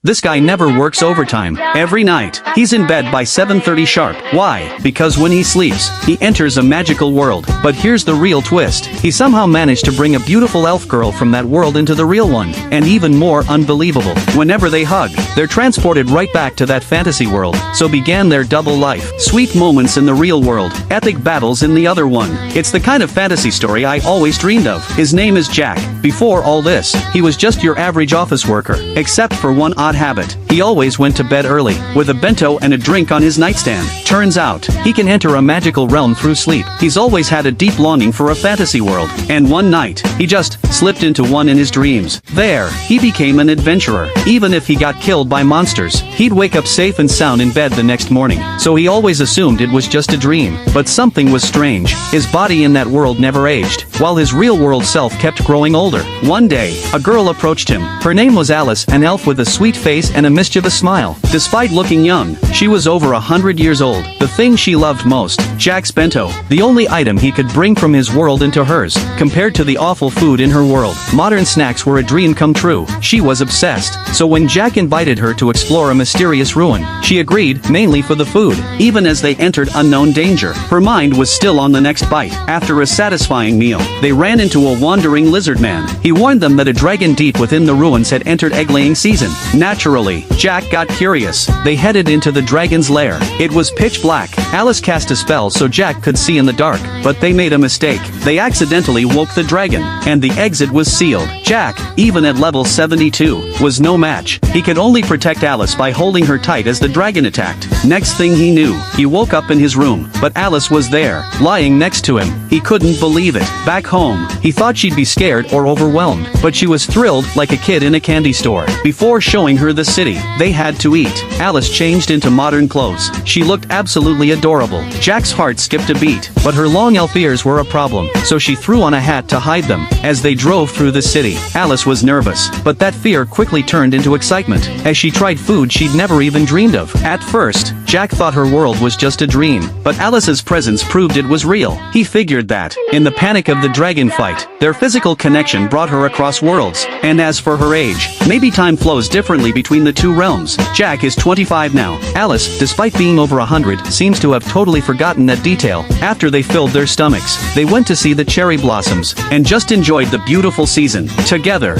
This guy never works overtime. Every night, he's in bed by 7:30 sharp. Why? Because when he sleeps, he enters a magical world. But here's the real twist. He somehow managed to bring a beautiful elf girl from that world into the real one. And even more unbelievable, whenever they hug, they're transported right back to that fantasy world. So began their double life. Sweet moments in the real world, epic battles in the other one. It's the kind of fantasy story I always dreamed of. His name is Jack. Before all this, he was just your average office worker, except for one odd habit. He always went to bed early, with a bento and a drink on his nightstand. Turns out, he can enter a magical realm through sleep. He's always had a deep longing for a fantasy world. And one night, he just slipped into one in his dreams. There, he became an adventurer. Even if he got killed by monsters, he'd wake up safe and sound in bed the next morning. So he always assumed it was just a dream. But something was strange. His body in that world never aged, while his real-world self kept growing older. One day, a girl approached him. Her name was Alice, an elf with a sweet face and a mischievous smile. Despite looking young, she was over 100 years old. The thing she loved most, Jack's bento, the only item he could bring from his world into hers. Compared to the awful food in her world, modern snacks were a dream come true. She was obsessed. So when Jack invited her to explore a mysterious ruin, she agreed, mainly for the food. Even as they entered unknown danger, her mind was still on the next bite. After a satisfying meal, they ran into a wandering lizard man. He warned them that a dragon deep within the ruins had entered egg-laying season. Naturally, Jack got curious. They headed into the dragon's lair. It was pitch black. Alice cast a spell so Jack could see in the dark, but they made a mistake. They accidentally woke the dragon, and the exit was sealed. Jack, even at level 72, was no match. He could only protect Alice by holding her tight as the dragon attacked. Next thing he knew, he woke up in his room, but Alice was there, lying next to him. He couldn't believe it. Back home, he thought she'd be scared or overwhelmed, but she was thrilled like a kid in a candy store. Before showing her the city, they had to eat. Alice changed into modern clothes. She looked absolutely adorable. Jack's heart skipped a beat, but her long elf ears were a problem, so she threw on a hat to hide them. As they drove through the city, Alice was nervous, but that fear quickly turned into excitement, as she tried food she'd never even dreamed of. At first, Jack thought her world was just a dream, but Alice's presence proved it was real. He figured that, in the panic of the dragon fight, their physical connection brought her across worlds. And as for her age, maybe time flows differently between the two realms. Jack is 25 now. Alice, despite being over 100, seems to have totally forgotten that detail. After they filled their stomachs, they went to see the cherry blossoms, and just enjoyed the beautiful season together.